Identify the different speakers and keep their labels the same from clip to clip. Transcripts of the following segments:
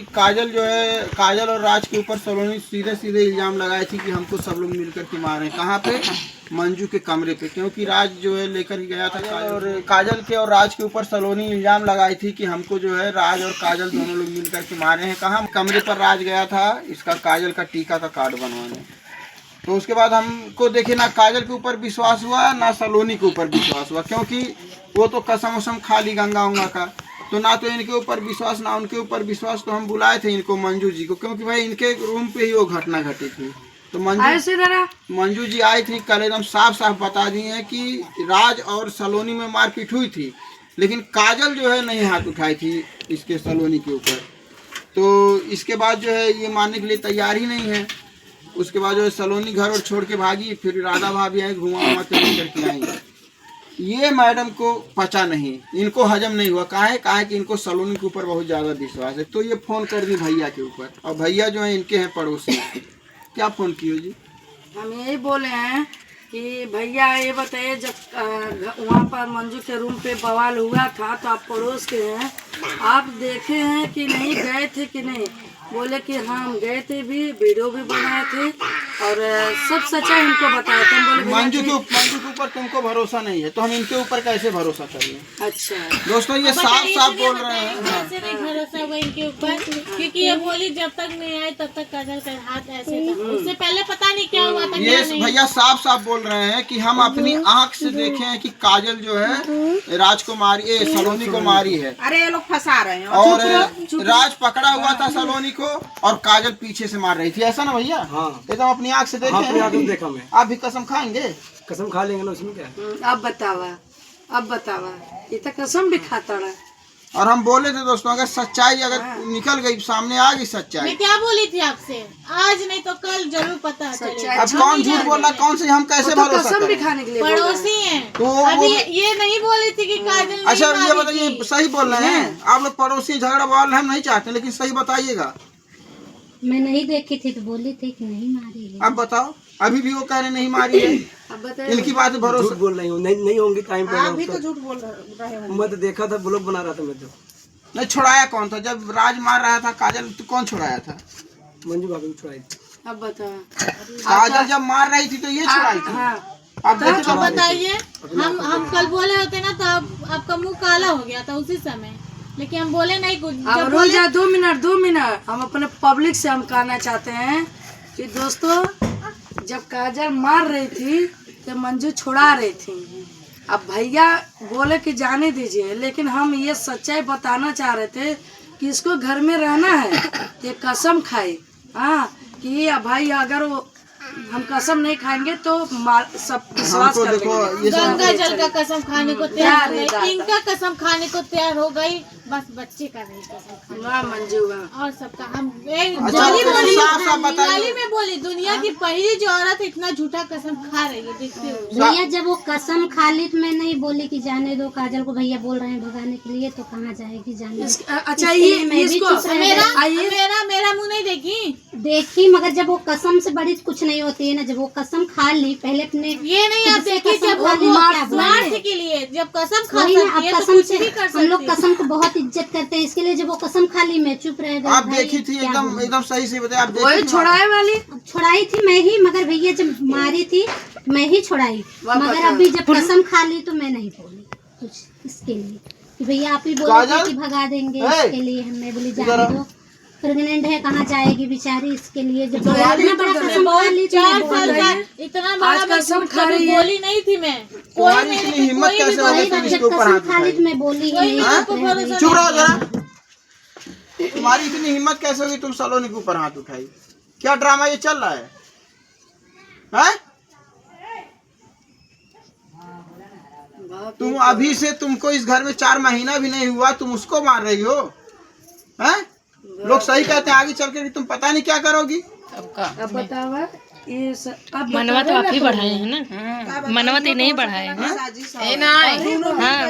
Speaker 1: काजल जो है, काजल और राज के ऊपर सलोनी सीधे सीधे इल्ज़ाम लगाई थी कि हमको सब लोग मिलकर के मारे। कहाँ पे? मंजू के कमरे पे, क्योंकि राज जो है लेकर गया था काजल, और काजल के और राज के ऊपर सलोनी इल्ज़ाम लगाई थी कि हमको जो है राज और काजल दोनों लोग मिलकर के मारे हैं। कहाँ? कमरे पर राज गया था इसका काजल का टीका का कार्ड बनवाने। तो उसके बाद हमको देखे ना काजल के ऊपर विश्वास हुआ ना सलोनी के ऊपर विश्वास हुआ, क्योंकि वो तो कसम वसम खा ली गंगा उंगा का, तो ना तो इनके ऊपर विश्वास ना उनके ऊपर विश्वास। तो हम बुलाए थे इनको, मंजू जी को, क्योंकि भाई इनके रूम पे ही वो घटना घटी थी। तो मंजू जी आई थी कल, एकदम साफ साफ बता दी है कि राज और सलोनी में मारपीट हुई थी, लेकिन काजल जो है नहीं हाथ उठाई थी इसके सलोनी के ऊपर। तो इसके बाद जो है ये मानने के लिए तैयार ही नहीं है। उसके बाद जो है सलोनी घर और छोड़ के भागी, फिर राधा भाभी आई घुमा उमा के लेकर के आई। ये मैडम को पचा नहीं, इनको हजम नहीं हुआ। कहा है कि इनको सलोनी के ऊपर बहुत ज़्यादा विश्वास है। तो ये फ़ोन कर दी भैया के ऊपर, और भैया जो है इनके हैं पड़ोसी। क्या फ़ोन किए जी?
Speaker 2: हम यही बोले हैं कि भैया ये बताइए, जब वहाँ पर मंजू के रूम पे बवाल हुआ था तो आप पड़ोस के हैं, आप देखे हैं कि नहीं, गए थे कि नहीं? बोले कि हाँ हम गए थे, भी वीडियो भी बनाए थे और सब सच्चाई हमको बताया था। बोले
Speaker 1: मंजू के ऊपर तुमको भरोसा नहीं है तो हम इनके ऊपर कैसे भरोसा कर लें?
Speaker 2: अच्छा
Speaker 1: दोस्तों ये साफ साफ बोल रहे हैं।
Speaker 3: कैसे नहीं भरोसा हुआ इनके ऊपर, क्योंकि ये बोली जब तक नहीं आए तब तक काजल का हाथ ऐसे था, उससे पहले पता नहीं क्या हुआ था।
Speaker 1: ये भैया साफ साफ बोल रहे हैं कि हम अपनी आंख से देखे हैं कि काजल जो है राज को मारी, सलोनी को मारी है।
Speaker 4: अरे ये लोग फंसा रहे हैं।
Speaker 1: और राज पकड़ा हुआ था सलोनी को और काजल पीछे से मार रही थी, ऐसा ना भैया?
Speaker 5: हाँ
Speaker 1: एकदम अपनी आंख से देखे हैं।
Speaker 5: देखा मैं।
Speaker 1: आप भी कसम खाएंगे?
Speaker 5: कसम खा लेंगे ना, उसमें क्या है?
Speaker 2: अब बतावा ये तो कसम भी खाता रहा।
Speaker 1: और हम बोले थे दोस्तों, अगर सच्चाई अगर निकल गई सामने आ गई सच्चाई,
Speaker 3: मैं क्या बोली थी आपसे, आज नहीं तो कल जरूर पता चलेगा।
Speaker 1: अब कौन झूठ बोल रहा कौन से, हम कैसे भरोसा
Speaker 2: कसम भी
Speaker 1: करें?
Speaker 2: खाने के लिए
Speaker 3: पड़ोसी हैं।
Speaker 1: तो
Speaker 3: अभी ये नहीं बोली थी कि काजल नहीं
Speaker 1: अच्छा ये
Speaker 3: मारी
Speaker 1: बताइए,
Speaker 3: थी।
Speaker 1: सही बोल रहे हैं आप लोग? पड़ोसी झगड़ा बवाल हम नहीं चाहते, लेकिन सही बताइएगा।
Speaker 6: मैं नहीं देखी थी तो बोली थी कि नहीं मारी है।
Speaker 1: अब बताओ, अभी भी वो कह रहे नहीं मारी है।
Speaker 2: अब बताइए।
Speaker 1: इनकी बात पे भरोसा
Speaker 5: झूठ बोल रही हूँ, नहीं होंगी टाइम पे।
Speaker 4: आप भी तो झूठ बोल रहे हो।
Speaker 5: मैं तो देखा था, ब्लॉग बना रहा था मैं तो।
Speaker 1: नहीं, छुड़ाया कौन था जब राज मार रहा था काजल? तो कौन छुड़ाया था?
Speaker 5: मंजू भाभी को छुड़ाई थी।
Speaker 2: अब बता।
Speaker 1: काजल जब मार रही थी तो ये छुड़ाई थी।
Speaker 2: हाँ
Speaker 1: अब देखिए
Speaker 3: तो बताइए, हम कल बोले होते ना तो आपका मुंह काला हो गया था उसी समय, लेकिन हम बोले नहीं कुछ।
Speaker 2: अब
Speaker 3: जब
Speaker 2: रुक जा 2 मिनट। हम अपने पब्लिक से हम कहना चाहते हैं कि दोस्तों, जब काजल मार रही थी तो मंजू छुड़ा रही थी। अब भैया बोले कि जाने दीजिए, लेकिन हम ये सच्चाई बताना चाह रहे थे कि इसको घर में रहना है। ये कसम खाई, हाँ, कि भाई अगर वो हम कसम नहीं खाएंगे तो सब विश्वास कर लेंगे।
Speaker 3: गंगा जल का कसम खाने को तैयार हो गई, इनका कसम खाने को तैयार हो गई, बस बच्चे का नहीं कसम खाने।
Speaker 2: मंजू
Speaker 3: और सबका हम
Speaker 1: बताइए।
Speaker 3: गाली में बोली, दुनिया की पहली जो औरत इतना झूठा कसम खा रही है, देखते हो।
Speaker 6: भैया जब वो कसम खा ली तो मैं नहीं बोली कि जाने दो काजल को, भैया बोल रहे हैं भगाने के लिए, तो कहाँ जाएगी जाने दो।
Speaker 2: अच्छा ये
Speaker 6: मैं भी
Speaker 2: इसको
Speaker 6: चुप रह गई।
Speaker 3: मेरा मुंह नहीं
Speaker 6: देखी, मगर जब वो कसम से बड़ी कुछ नहीं होती है ना, जब वो कसम खा ली पहले अपने
Speaker 3: ये नहीं आप देखिए, जब
Speaker 6: खा ली,
Speaker 3: वो
Speaker 6: क्या बुरा है?
Speaker 3: स्वार्थ के लिए जब कसम खा
Speaker 6: वही ना,
Speaker 3: सकती है
Speaker 6: अब
Speaker 3: तो
Speaker 6: कसम
Speaker 3: कुछ
Speaker 6: से
Speaker 3: भी कर
Speaker 6: हम लोग
Speaker 3: सकती है।
Speaker 6: कसम को बहुत इज्जत करते हैं, इसके लिए जब वो कसम खा ली मैं चुप रह गई।
Speaker 1: आप
Speaker 6: भाई,
Speaker 1: देखी थी
Speaker 6: क्या बोलूं?
Speaker 1: एकदम सही से बताया। आप
Speaker 2: वही
Speaker 1: देखी थी?
Speaker 2: छुड़ाए वाली
Speaker 6: अब छुड़ाई थी मैं ही, मगर भैया जब मारी थी मैं ही छुड़ाई,
Speaker 2: वाह,
Speaker 6: मगर
Speaker 2: पता।
Speaker 6: अभी जब कसम खा ली तो मैं नहीं बोली कुछ इसके लिए कि भैया आप ही बोले थे कि भगा देंगे, इसके लिए हमने बोली जाने दो, प्रेग्नेंट है कहाँ जाएगी बेचारी, इसके लिए जब इतना बड़ा कसम खा ली तो मैं
Speaker 3: 4
Speaker 6: बोल
Speaker 3: साल
Speaker 6: रही
Speaker 3: का
Speaker 6: हूँ।
Speaker 3: इतना बड़ा
Speaker 2: आज
Speaker 3: मैं
Speaker 2: कसम
Speaker 3: झूठ
Speaker 2: खा
Speaker 3: कभी
Speaker 2: रही है।
Speaker 3: बोली नहीं थी मैं।
Speaker 1: तुम्हारी इतनी हिम्मत कैसे हो गई
Speaker 6: वही
Speaker 1: तुम
Speaker 6: बात,
Speaker 1: इसके
Speaker 6: जब
Speaker 1: ऊपर
Speaker 6: कसम
Speaker 1: हाथ
Speaker 6: खा ली
Speaker 1: उठाई?
Speaker 6: तो मैं बोली ही
Speaker 3: कोई
Speaker 6: नहीं।
Speaker 3: मेरे को भरोसा
Speaker 1: चुप रहो
Speaker 3: नहीं
Speaker 1: जरा। तुम्हारी इतनी हिम्मत कैसे होगी तुम सलोनी के ऊपर हाथ उठाई? क्या ड्रामा ये चल रहा है? हैं? तुम अभी से, तुमको इस घर में 4 महीना भी नहीं हुआ, तुम उसको मार रही हो? हैं? लोग सही कहते हैं आगे चल के तुम पता नहीं क्या करोगी।
Speaker 2: अब बतावा ये अब
Speaker 7: मनवा तो आप ही बढ़ाए हैं ना, मनवा तो नहीं बढ़ाए हैं।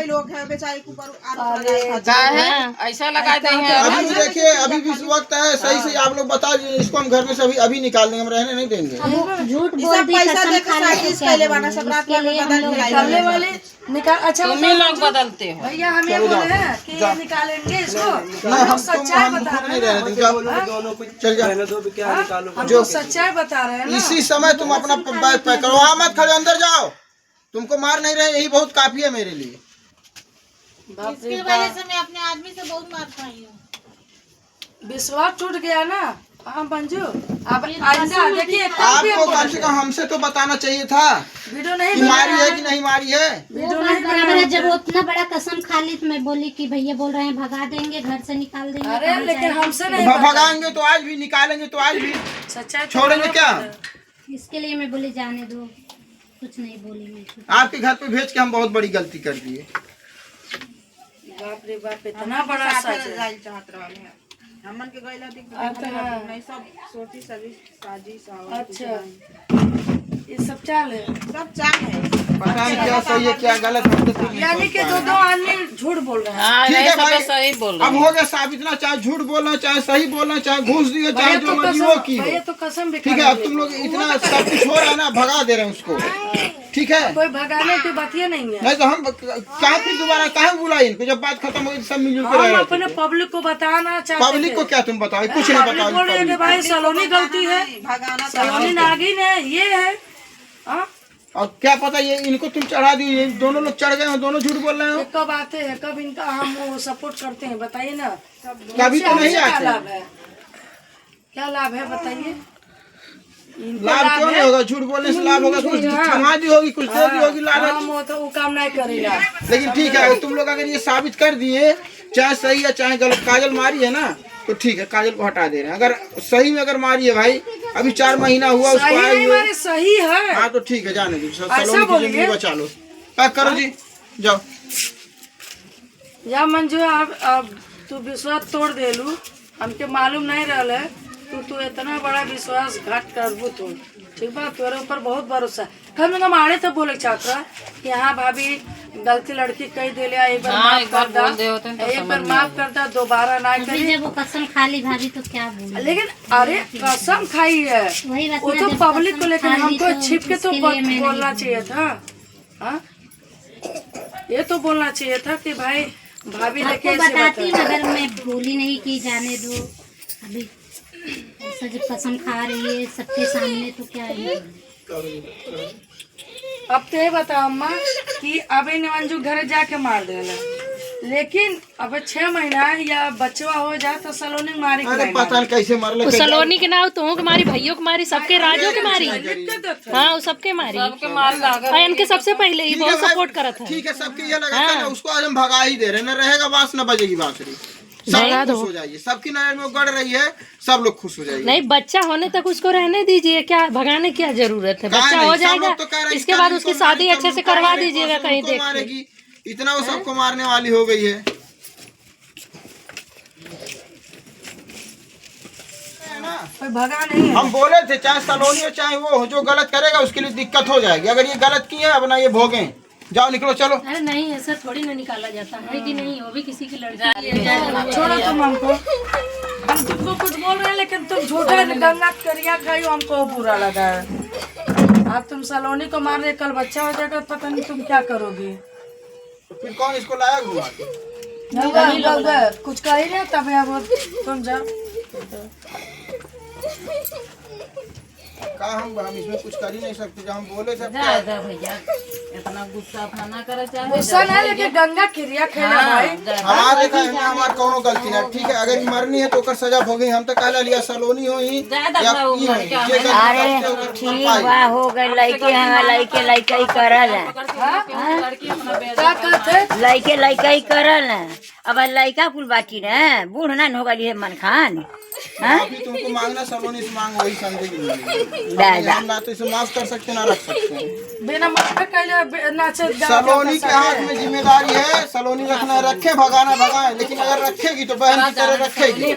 Speaker 4: लोग हैं बेचारे के ऊपर आरोप लगाए।
Speaker 7: ऐसा लगा देंगे।
Speaker 1: अभी देखिए, अभी भी वक्त है, सही से आप लोग बता दीजिए, इसको हम घर में से अभी निकाल देंगे, हम रहने नहीं देंगे।
Speaker 6: अब वो झूठ
Speaker 4: ये
Speaker 6: बोल
Speaker 4: सब
Speaker 6: दी,
Speaker 4: पैसा
Speaker 6: कसम
Speaker 4: देकर
Speaker 6: खा ली तो
Speaker 4: साजिश
Speaker 6: क्या
Speaker 4: पहले
Speaker 6: बोलूं?
Speaker 4: बना, सब रात
Speaker 6: इसके
Speaker 4: में
Speaker 6: लिए हम
Speaker 4: बदल
Speaker 6: लोग
Speaker 4: के लाए
Speaker 2: निकालने वाले निकाल। अच्छा लोग
Speaker 5: बदलते हो
Speaker 2: भैया हम ये बोले हैं कि ये निकालेंगे इसको,
Speaker 1: नहीं,
Speaker 2: हम सच्चाई
Speaker 1: हम
Speaker 2: बता
Speaker 1: खुद
Speaker 2: रहे
Speaker 1: नहीं
Speaker 2: हैं
Speaker 1: रहने
Speaker 2: ना।
Speaker 1: देंगे।
Speaker 5: बोलो दोनों को
Speaker 1: चल जा।
Speaker 5: रहने दो, भी क्या निकालो।
Speaker 2: हम तो सच्चाई बता रहे हैं ना।
Speaker 1: इसी समय तुम अपना बैग पैक करो, वहाँ मत खड़े, अंदर जाओ, तुमको मार नहीं रहे, यही बहुत काफी है मेरे लिए।
Speaker 3: इसकी वजह से मैं अपने आदमी से बहुत मार खाई हूँ।
Speaker 2: विश्वास टूट गया ना। हाँ मंजू, अब आइंदा देखिए
Speaker 1: आपको कम से कम हमसे तो बताना चाहिए था
Speaker 2: वीडियो नहीं
Speaker 1: कि मारी है कि नहीं मारी है।
Speaker 6: वो बात बराबर है, जब वो इतना बड़ा कसम खा ली तो मैं बोली कि भैया बोल रहे हैं भगा देंगे, घर से निकाल देंगे।
Speaker 2: अरे
Speaker 6: कहाँ
Speaker 2: लेकिन
Speaker 6: जाएंगे?
Speaker 2: हमसे नहीं पता।
Speaker 1: भगाएंगे तो आज भी, निकालेंगे तो आज भी,
Speaker 2: सच्चाई तो
Speaker 1: छोड़ेंगे क्या?
Speaker 6: इसके लिए मैं बोली जाने दो, कुछ नहीं बोली मैं।
Speaker 1: आपके घर पे भेज के हम बहुत बड़ी गलती कर दिए।
Speaker 2: बाप रे बाप, इतना बड़ा सच है।
Speaker 4: जाइल चाहत रहले हैं। हमन के गइला दिख
Speaker 2: अच्छा।
Speaker 4: नहीं, सब सोची सभी साजिश और
Speaker 2: अच्छा, ये सब चाल है।
Speaker 4: सब चाल है।
Speaker 1: पता नहीं क्या सही है क्या गलत, हम तो खुद नहीं
Speaker 2: यानी
Speaker 1: सोच
Speaker 2: कि
Speaker 1: पा
Speaker 2: दो
Speaker 1: रहे
Speaker 2: दो आदमी झूठ बोल रहे हैं।
Speaker 1: ठीक है भाई, सही बोल अब हो गया साबित ना, चाहे झूठ बोलना, चाहे सही बोलना, चाहे घूस दिए, चाहे
Speaker 2: भैया
Speaker 1: जो
Speaker 2: तो
Speaker 1: मर्जी वो
Speaker 2: कसम,
Speaker 1: की हो।
Speaker 2: भैया तो कसम भी
Speaker 1: ठीक है,
Speaker 2: खा
Speaker 1: अब तुम लोग इतना सब कुछ हो रहा है ना, भगा दे रहे हैं उसको। ठीक है,
Speaker 2: कोई भगाने की बात ही नहीं है।
Speaker 1: नहीं तो हम कहाँ फिर दोबारा कहाँ बुलाए इनको, जब बात खत्म हो गई सब मिलजुल के
Speaker 2: हम
Speaker 1: रह
Speaker 2: अपने
Speaker 1: रहे थे।
Speaker 2: पब्लिक को बताना चाहते
Speaker 1: पब्लिक को क्या तुम बताओ, कुछ नहीं
Speaker 2: पब्लिक बोल रही है कि
Speaker 1: बताओ।
Speaker 2: भाई सलोनी गलती है,
Speaker 4: भगाना
Speaker 2: सलोनी नागिन है, ये है। हाँ?
Speaker 1: और क्या पता ये इनको तुम चढ़ा दी, ये दोनों लोग चढ़ गए हो, दोनों झूठ बोल रहे हो।
Speaker 2: ये कब आते हैं, कब इनका हम वो सपोर्ट करते हैं, बताइए ना।
Speaker 1: कभी तो
Speaker 2: हमसे
Speaker 1: नहीं
Speaker 2: क्या
Speaker 1: आते।
Speaker 2: लाभ है, क्या लाभ है बताइए। इनको
Speaker 1: लाभ क्यों
Speaker 2: है।
Speaker 1: नहीं होगा, झूठ बोलने से लाभ होगा, कुछ
Speaker 2: हाँ।
Speaker 1: थमा दी होगी, कुछ दे दी होगी लालच।
Speaker 2: हम वो तो वो काम नहीं करेगा।
Speaker 1: लेकिन ठीक है, तुम लोग अगर ये साबित कर दिए, चाहे सही है चाहे गलत, काजल मारी है ना तो ठीक है, काजल को हटा दे रहे हैं। अगर सही में अगर मारी है भाई, अभी 4 महीना हुआ उसको
Speaker 2: सही
Speaker 1: आए
Speaker 2: नहीं
Speaker 1: हुए,
Speaker 2: मारे, सही है।
Speaker 1: हाँ तो ठीक है, जाने दो,
Speaker 2: ऐसा
Speaker 1: सलोनी की
Speaker 2: बोलिए।
Speaker 1: जिंदगी बचा लो। पैक करो जी, जाओ।
Speaker 2: या मंजू अब तू विश्वास तोड़ देलू, हमके मालूम नहीं रहल है तू इतना बड़ा विश्वासघात करबू तू। ठीक बा, तोरे ऊपर बहुत भरोसा है। कम से कम आड़े तो बोले चाहता कि हाँ भाभी गलती लड़की कही दे लिया, एक बार माफ कर दा, एक बार माफ कर दा, दोबारा ना
Speaker 6: अभी
Speaker 2: करी।
Speaker 6: जब वो कसम खा ली भाभी तो क्या बोली?
Speaker 2: लेकिन अरे कसम खाई है,
Speaker 6: वही बात
Speaker 2: वो
Speaker 6: ना,
Speaker 2: तो
Speaker 6: जब
Speaker 2: पब्लिक को,
Speaker 6: कसम
Speaker 2: लेकिन
Speaker 6: खा ली
Speaker 2: हमको
Speaker 6: तो
Speaker 2: छिप के तो
Speaker 6: उसके लिए मैं नहीं
Speaker 2: बोलना
Speaker 6: बोली।
Speaker 2: चाहिए था। हाँ? ये तो बोलना चाहिए था कि भाई भाभी लेके
Speaker 6: आपको
Speaker 2: ऐसे
Speaker 6: बताती
Speaker 2: बता।
Speaker 6: मगर मैं बोली नहीं कि जाने दो। अभी ऐसा जब कसम खा रही है सबके सामने तो क्या है।
Speaker 2: अब तो ये बताओ अम्मा कि अभी मंजू घर जाके मार देला, लेकिन अब 6 महीना या बचवा हो जाए तो सलोनी मारी के
Speaker 1: अरे
Speaker 2: नहीं
Speaker 1: पता नहीं कैसे मर
Speaker 7: वो सलोनी के नाव तो के मारी, भैयों के मारी, सबके राजों के मारी।
Speaker 2: मारी।
Speaker 7: हाँ वो सबके मारी, और इनके सबसे पहले ही बहुत सपोर्ट करा था।
Speaker 1: ठीक है, सबके ये लगा था ना, उसको आज हम भगा ही दे रहे हैं, न रहेगा बांस न बजेगी बांसुरी, सब
Speaker 7: भगा
Speaker 1: लोग
Speaker 7: दो।
Speaker 1: खुश हो जाइए, सबकी नजर में वो गड़ रही है, सब लोग खुश हो जाइए।
Speaker 7: नहीं, बच्चा होने तक उसको रहने दीजिए, क्या भगाने की क्या जरूरत है,
Speaker 1: कहाँ
Speaker 7: बच्चा
Speaker 1: नहीं,
Speaker 7: हो
Speaker 1: सब
Speaker 7: जाएगा,
Speaker 1: लोग तो कह रहे हैं,
Speaker 7: इसके बाद
Speaker 1: इसको
Speaker 7: उसकी शादी
Speaker 1: मारेगी,
Speaker 7: अच्छे से
Speaker 1: इसको
Speaker 7: करवा
Speaker 1: मारेगी,
Speaker 7: दीजिएगा
Speaker 1: इसको
Speaker 7: कहीं देख के।
Speaker 1: मारेगी, इतना वो सबको मारने वाली हो गई है ना।
Speaker 2: कोई भगा नहीं है।
Speaker 1: हम बोले थे चाहे सलोनी हो चाहे वो हो, जो गलत करेगा उसके लिए दिक्कत हो जाएगी। अगर ये गलत किए है, अब ना ये भोगें। जाओ निकलो, चलो।
Speaker 7: अरे नहीं, ऐसा थोड़ी ना निकाला जाता है कि नहीं, वो भी किसी की लड़की है।
Speaker 2: छोड़ो तुम हमको, हम तुमको कुछ बोल रहे हैं लेकिन तुम झूठे गंगा करिया खाई, हमको बुरा लगा है। अब तुम सलोनी को मार रहे, कल बच्चा हो जाएगा, पता नहीं तुम क्या करोगी।
Speaker 1: फिर कौन इसको लाया घुमा के?
Speaker 2: कुछ कह ही नहीं तब अब तुम जाओ।
Speaker 1: कहा हम इसमें कुछ कर ही नहीं सकते, जब हम बोले थे
Speaker 2: गुस्सा नहीं, लेकिन गंगा क्रिया खेला भाई।
Speaker 1: हमारे हमार कोनो गलती नहीं। ठीक है, अगर मरनी है तो ओकर सजा भोगी। हम तो कहला लिया सलोनी हो ही या ई होई, जे गलती करते ओकर
Speaker 8: ठीक
Speaker 1: पाई।
Speaker 8: बा, हो गए लइके हम लइके ही करल है,
Speaker 2: क्या कहते
Speaker 8: लइके ही करल है। अब लइका कुल बाटी न बूढ़ ना हो गई है मन खान।
Speaker 1: अभी तुमको मांगना सलोनी से मांग, वही समझेगी।
Speaker 8: दादा
Speaker 1: हम ना तो इसे माफ कर सकते ना रख सकते हैं।
Speaker 2: बिना माफे कहले नाचे
Speaker 1: सलोनी के हाथ में जिम्मेदारी है, सलोनी रखना रखे, भगाना भगाए, लेकिन अगर रखेगी तो बहन की तरह रखेगी,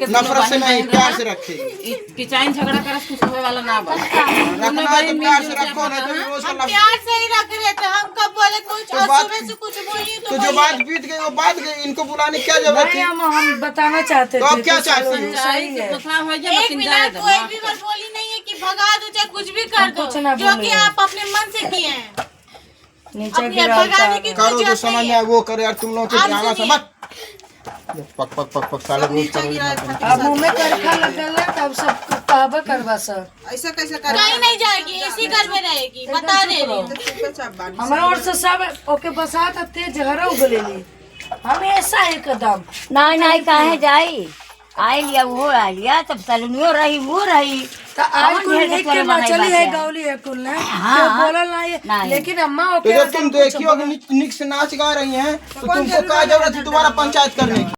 Speaker 1: नफरत से नहीं, प्यार से रखेगी।
Speaker 4: किचाइन झगड़ा कर कुछ होने वाला ना बा।
Speaker 1: रखना है तो प्यार से रखो, नहीं तो रोज का
Speaker 3: प्यार से ही रख रहे थे हम, कब बोले कुछ और सुबह से कुछ बोली
Speaker 1: तो जो बात बीत गई वो बात गई, इनको बुलाने की क्या जरूरत थी?
Speaker 2: हम बताना चाहते
Speaker 1: तो
Speaker 2: थे
Speaker 1: अब क्या चाहती हो?
Speaker 2: सही है।
Speaker 3: एक मिनट कोई भी बात बोली नहीं है कि भगा दो चाहे कुछ भी कर दो, जो कि आप अपने मन से किए हैं।
Speaker 2: नीचे
Speaker 3: अब ये भगाने की
Speaker 1: करो
Speaker 3: कोई
Speaker 1: जो
Speaker 3: जरूरत
Speaker 1: समझ
Speaker 3: नहीं
Speaker 1: में
Speaker 3: है।
Speaker 1: आए वो करे यार, तुम लोग के
Speaker 3: आप
Speaker 1: ड्रामा
Speaker 3: सुनिए।
Speaker 1: समझ पक पक पक पक साले रोज करो।
Speaker 2: अब मुंह में करखा लगल है तब सब कहबे करवा सर।
Speaker 4: ऐसा कैसे कर
Speaker 3: कहीं नहीं जाएगी, इसी घर में रहेगी, बता दे रही हूँ।
Speaker 2: हमारा और से सब ओके बसा तेज झगड़ा उगलेली, हम ऐसा एकदम
Speaker 8: नहीं नहीं काहे जाई, आई लिया वो आ लिया, तब सलूनियो रही वो रही।
Speaker 2: तो आज
Speaker 8: कौन
Speaker 2: कुल
Speaker 8: ढेर
Speaker 2: देख
Speaker 8: के
Speaker 2: के
Speaker 8: बनाई
Speaker 2: मचली
Speaker 8: बात
Speaker 2: है
Speaker 8: है?
Speaker 2: गौली है कुल ने
Speaker 8: हाँ,
Speaker 2: तो बोलल नहीं
Speaker 8: नहीं।
Speaker 2: लेकिन अम्मा
Speaker 1: तो
Speaker 2: ओके
Speaker 1: जब तुम देखियो कि निक से नाच गा रही हैं तो तुमको क्या जरूरत है दोबारा पंचायत करने की?